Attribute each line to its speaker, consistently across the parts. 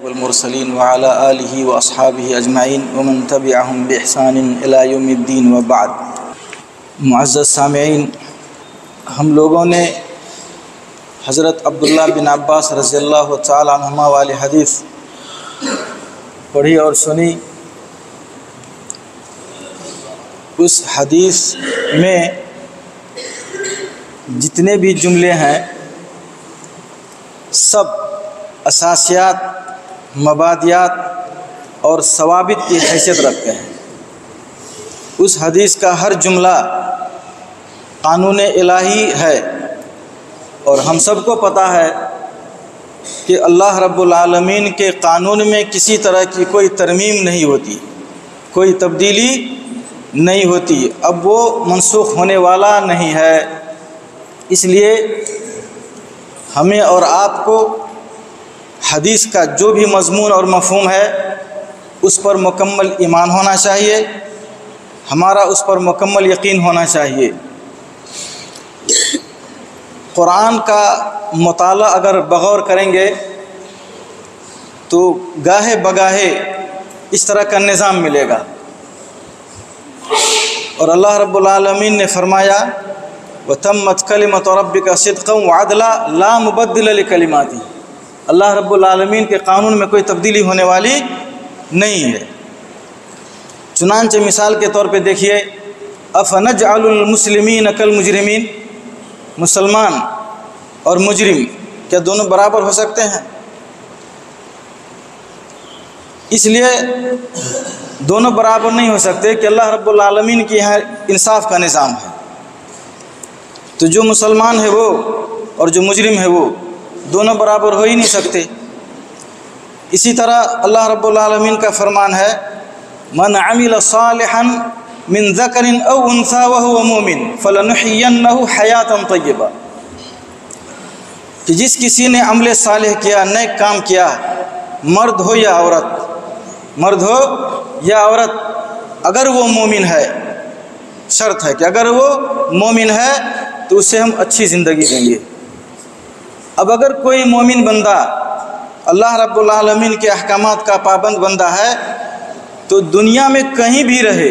Speaker 1: والمرسلین وعلى آلہ واصحابہ اجمعین ومن تبعہم بإحسان الی یوم الدین وبعد۔ معزز سامعین، ہم لوگوں نے حضرت عبداللہ بن عباس رضی اللہ تعالی عنہما والی حدیث پڑھی اور سنی۔ اس حدیث میں جتنے بھی جملے ہیں سب اساسیات، مبادیات اور ثوابت کی حیثیت رکھتے ہیں۔ اس حدیث کا ہر جملہ قانون الہی ہے، اور ہم سب کو پتہ ہے کہ اللہ رب العالمین کے قانون میں کسی طرح کی کوئی ترمیم نہیں ہوتی، کوئی تبدیلی نہیں ہوتی، اب وہ منسوخ ہونے والا نہیں ہے۔ اس لیے ہمیں اور آپ کو حدیث کا جو بھی مضمون اور مفہوم ہے اس پر مکمل ایمان ہونا چاہیے، ہمارا اس پر مکمل یقین ہونا چاہیے۔ قرآن کا مطالعہ اگر بغور کریں گے تو گاہے بگاہے اس طرح کا نظام ملے گا، اور اللہ رب العالمین نے فرمایا وَتَمَّتْ كَلِمَةُ رَبِّكَ صِدْقًا وَعَدْلًا لَا مُبَدِّلَ لِكَلِمَاتِهِ۔ اللہ رب العالمین کے قانون میں کوئی تبدیلی ہونے والی نہیں ہے۔ چنانچہ مثال کے طور پہ دیکھیے، أَفَنَجْعَلُ الْمُسْلِمِينَ كَالْمُجْرِمِينَ، مسلمان اور مجرم کیا دونوں برابر ہو سکتے ہیں؟ اس لیے دونوں برابر نہیں ہو سکتے کہ اللہ رب العالمین کی یہاں انصاف کا نظام ہے، تو جو مسلمان ہے وہ اور جو مجرم ہے وہ دونوں برابر ہو ہی نہیں سکتے۔ اسی طرح اللہ رب العالمین کا فرمان ہے من عمل صالحا من ذکر او انثى وهو مؤمن فلنحيينه حیاتا طیبہ، کہ جس کسی نے عمل صالح کیا، نیک کام کیا، مرد ہو یا عورت، مرد ہو یا عورت، اگر وہ مومن ہے، شرط ہے کہ اگر وہ مومن ہے تو اسے ہم اچھی زندگی دیں گے۔ اب اگر کوئی مومن بندہ اللہ رب العالمین کے احکامات کا پابند بندہ ہے تو دنیا میں کہیں بھی رہے،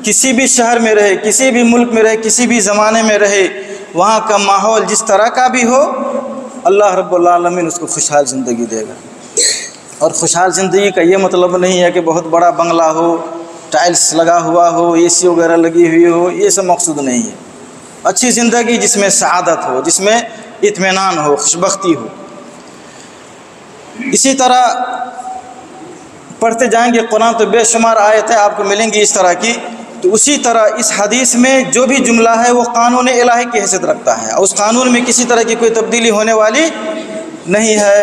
Speaker 1: کسی بھی شہر میں رہے، کسی بھی ملک میں رہے، کسی بھی زمانے میں رہے، وہاں کا ماحول جس طرح کا بھی ہو، اللہ رب العالمین اس کو خوشحال زندگی دے گا۔ اور خوشحال زندگی کا یہ مطلب نہیں ہے کہ بہت بڑا بنگلہ ہو، ٹائلس لگا ہوا ہو، اے سی وغیرہ لگی ہوئی ہو، یہ سب مقصود نہیں ہے۔ اچھی زندگی جس میں سعادت ہو، جس میں اطمینان ہو، خوشبختی ہو۔ اسی طرح پڑھتے جائیں گے قرآن تو بے شمار آیتیں آپ کو ملیں گی اس طرح کی، تو اسی طرح اس حدیث میں جو بھی جملہ ہے وہ قانون الہی کی حیثیت رکھتا ہے، اور اس قانون میں کسی طرح کی کوئی تبدیلی ہونے والی نہیں ہے۔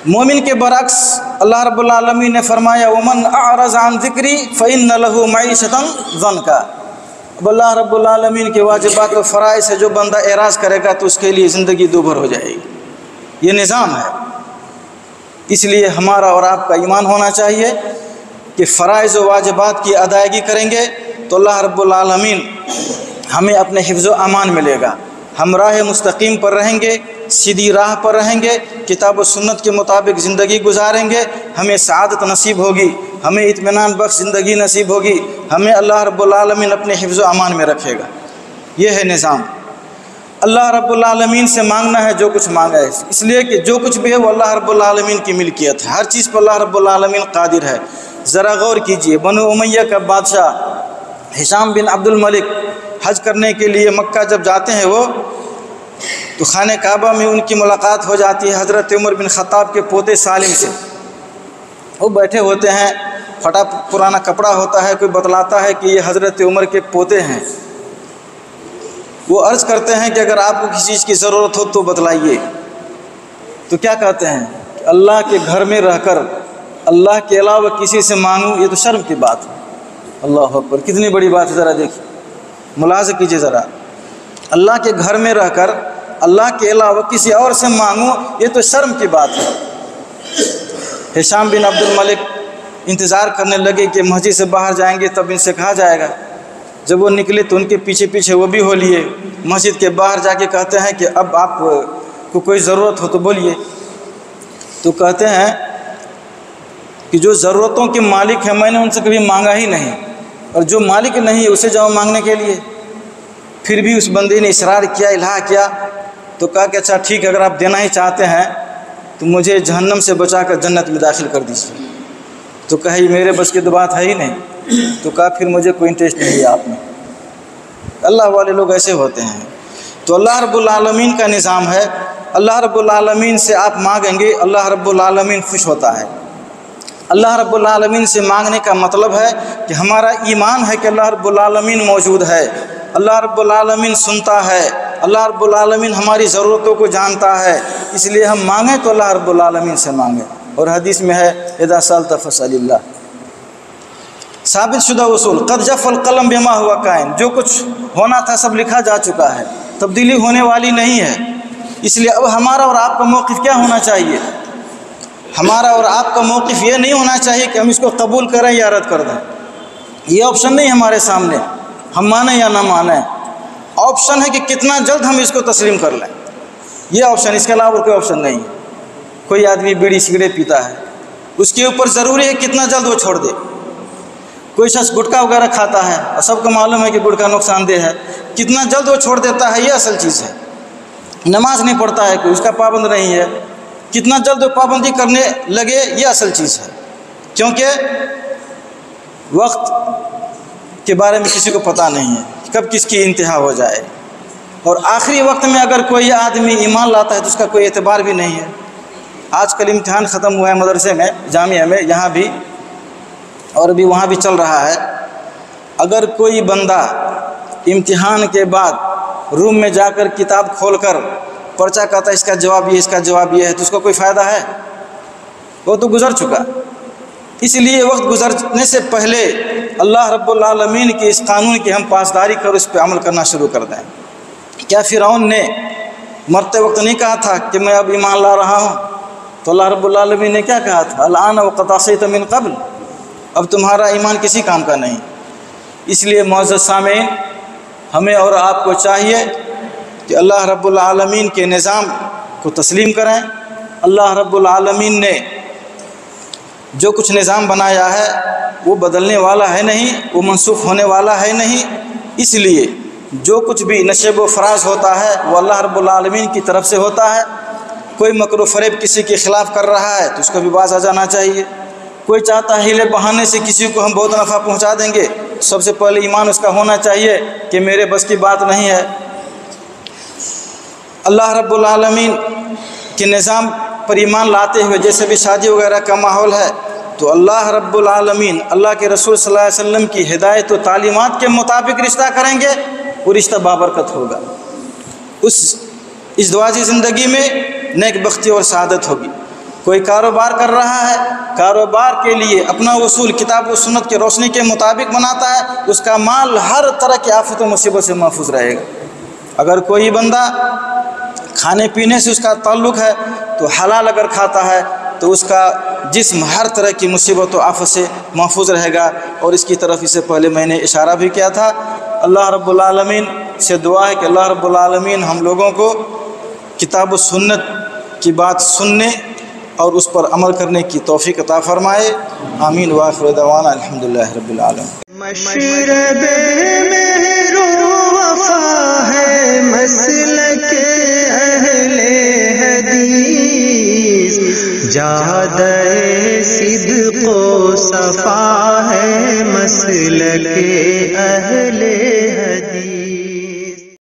Speaker 1: مومن کے برعکس اللہ رب العالمین نے فرمایا وَمَنْ أَعْرَضَ عَنْ ذِكْرِي فَإِنَّ لَهُ مَعِيشَةً ضَنْكًا۔ اب اللہ رب العالمین کے واجبات و فرائض سے جو بندہ اعراض کرے گا تو اس کے لیے زندگی دوبھر ہو جائے گی۔ یہ نظام ہے۔ اس لیے ہمارا اور آپ کا ایمان ہونا چاہیے کہ فرائض و واجبات کی ادائیگی کریں گے تو اللہ رب العالمین ہمیں اپنے حفظ و امان ملے گا، ہم راہ مستقیم پر رہیں گے، سیدھی راہ پر رہیں گے، کتاب و سنت کے مطابق زندگی گزاریں گے، ہمیں سعادت نصیب ہوگی، ہمیں اطمینان بخش زندگی نصیب ہوگی، ہمیں اللہ رب العالمین اپنے حفظ و امان میں رکھے گا۔ یہ ہے نظام۔ اللہ رب العالمین سے مانگنا ہے جو کچھ مانگا ہے، اس لیے کہ جو کچھ بھی ہے وہ اللہ رب العالمین کی ملکیت ہے، ہر چیز پر اللہ رب العالمین قادر ہے۔ ذرا غور کیجئے، بنو امیہ کا بادشاہ ہشام بن عبد الملک حج کرنے کے لیے مکہ جب جاتے ہیں وہ، تو خانہ کعبہ میں ان کی ملاقات ہو جاتی ہے حضرت عمر بن خطاب کے پوتے سالم سے۔ وہ بیٹھے ہوتے ہیں، پھٹا پرانا کپڑا ہوتا ہے، کوئی بتلاتا ہے کہ یہ حضرت عمر کے پوتے ہیں۔ وہ عرض کرتے ہیں کہ اگر آپ کو کسی چیز کی ضرورت ہو تو بتلائیے۔ تو کیا کہتے ہیں کہ اللہ کے گھر میں رہ کر اللہ کے علاوہ کسی سے مانگوں، یہ تو شرم کی بات ہے۔ اللہ اکبر، کتنی بڑی بات ہے، ذرا دیکھیے، ملاحظہ کیجیے ذرا۔ اللہ کے گھر میں رہ کر اللہ کے علاوہ کسی اور سے مانگوں، یہ تو شرم کی بات ہے۔ ہشام بن عبد الملک انتظار کرنے لگے کہ مسجد سے باہر جائیں گے تب ان سے کہا جائے گا۔ جب وہ نکلے تو ان کے پیچھے پیچھے وہ بھی ہو لیے، مسجد کے باہر جا کے کہتے ہیں کہ اب آپ کو کوئی ضرورت ہو تو بولیے۔ تو کہتے ہیں کہ جو ضرورتوں کے مالک ہیں میں نے ان سے کبھی مانگا ہی نہیں، اور جو مالک نہیں ہے اسے جاؤ مانگنے کے لیے۔ پھر بھی اس بندے نے اصرار کیا، الہا کیا، تو کہا کہ اچھا ٹھیک ہے، اگر آپ دینا ہی چاہتے ہیں تو مجھے جہنم سے بچا کر جنت میں داخل کر دیجیے۔ تو کہا یہ میرے بس کی تو بات ہے ہی نہیں۔ تو کہا پھر مجھے کوئی انٹرسٹ نہیں ہے آپ میں۔ اللہ والے لوگ ایسے ہوتے ہیں۔ تو اللہ رب العالمین کا نظام ہے، اللہ رب العالمین سے آپ مانگیں گے، اللہ رب العالمین خوش ہوتا ہے۔ اللہ رب العالمین سے مانگنے کا مطلب ہے کہ ہمارا ایمان ہے کہ اللہ رب العالمین موجود ہے، اللہ رب العالمین سنتا ہے، اللہ رب العالمین ہماری ضرورتوں کو جانتا ہے، اس لیے ہم مانگیں تو اللہ رب العالمین سے مانگیں۔ اور حدیث میں ہے اذا سألت فاسأل اللہ۔ ثابت شدہ اصول، قد جف القلم بما ہوا کائن، جو کچھ ہونا تھا سب لکھا جا چکا ہے، تبدیلی ہونے والی نہیں ہے۔ اس لیے اب ہمارا اور آپ کا موقف کیا ہونا چاہیے؟ ہمارا اور آپ کا موقف یہ نہیں ہونا چاہیے کہ ہم اس کو قبول کریں یا رد کر دیں۔ یہ آپشن نہیں ہمارے سامنے، ہم مانیں یا نہ مانیں۔ آپشن ہے کہ کتنا جلد ہم اس کو تسلیم کر لیں، یہ آپشن، اس کے علاوہ کوئی آپشن نہیں ہے۔ کوئی آدمی بیڑی سگریٹ پیتا ہے، اس کے اوپر ضروری ہے کتنا جلد وہ چھوڑ دے۔ کوئی شخص گٹکا وغیرہ کھاتا ہے اور سب کو معلوم ہے کہ گٹکا نقصان دہ ہے، کتنا جلد وہ چھوڑ دیتا ہے یہ اصل چیز ہے۔ نماز نہیں پڑھتا ہے کوئی، اس کا پابند نہیں ہے، کتنا جلد وہ پابندی کرنے لگے یہ اصل چیز ہے۔ کیونکہ وقت کے بارے میں کسی کو پتہ نہیں ہے کب کس کی انتہا ہو جائے، اور آخری وقت میں اگر کوئی آدمی ایمان لاتا ہے تو اس کا کوئی اعتبار بھی نہیں ہے۔ آج کل امتحان ختم ہوا ہے مدرسے میں، جامعہ میں، یہاں بھی اور ابھی وہاں بھی چل رہا ہے۔ اگر کوئی بندہ امتحان کے بعد روم میں جا کر کتاب کھول کر پرچہ کہتا ہے اس کا جواب یہ، اس کا جواب یہ ہے، تو اس کو کوئی فائدہ ہے؟ وہ تو گزر چکا۔ اس لیے وقت گزرنے سے پہلے اللہ رب العالمین کے اس قانون کی ہم پاسداری کر اس پہ عمل کرنا شروع کر دیں۔ کیا فرعون نے مرتے وقت نہیں کہا تھا کہ میں اب ایمان لا رہا ہوں؟ تو اللہ رب العالمین نے کیا کہا تھا؟ الآن وقد عصیت من قبل، اب تمہارا ایمان کسی کام کا نہیں۔ اس لیے معزز سامعین، ہمیں اور آپ کو چاہیے کہ اللہ رب العالمین کے نظام کو تسلیم کریں۔ اللہ رب العالمین نے جو کچھ نظام بنایا ہے وہ بدلنے والا ہے نہیں، وہ منسوخ ہونے والا ہے نہیں۔ اس لیے جو کچھ بھی نشیب و فراز ہوتا ہے وہ اللہ رب العالمین کی طرف سے ہوتا ہے۔ کوئی مکر و فریب کسی کے خلاف کر رہا ہے تو اس کو بھی باز آ جانا چاہیے۔ کوئی چاہتا ہے ہیلے بہانے سے کسی کو ہم بہت نفع پہنچا دیں گے، سب سے پہلے ایمان اس کا ہونا چاہیے کہ میرے بس کی بات نہیں ہے۔ اللہ رب العالمین کے نظام پر ایمان لاتے ہوئے جیسے بھی شادی وغیرہ کا ماحول ہے تو اللہ رب العالمین اللہ کے رسول صلی اللہ علیہ وسلم کی ہدایت و تعلیمات کے مطابق رشتہ کریں گے، وہ رشتہ بابرکت ہوگا۔ اس ازدواجی زندگی میں نیک بختی اور سعادت ہوگی۔ کوئی کاروبار کر رہا ہے، کاروبار کے لیے اپنا اصول کتاب و سنت کی روشنی کے مطابق بناتا ہے، اس کا مال ہر طرح کی آفت و مصیبت سے محفوظ رہے گا۔ اگر کوئی بندہ کھانے پینے سے اس کا تعلق ہے تو حلال اگر کھاتا ہے تو اس کا جسم ہر طرح کی مصیبت و آفت سے محفوظ رہے گا۔ اور اس کی طرف اس سے پہلے میں نے اشارہ بھی کیا تھا۔ اللہ رب العالمین سے دعا ہے کہ اللہ رب العالمین ہم لوگوں کو کتاب و سنت کی بات سننے اور اس پر عمل کرنے کی توفیق عطا فرمائے۔ آمین وآخر دعوانا الحمدللہ رب العالمین۔
Speaker 2: مشرب مہر و وفا ہے مسلک اہل حدیث، جادہ صدق و صفا ہے مسلک اہل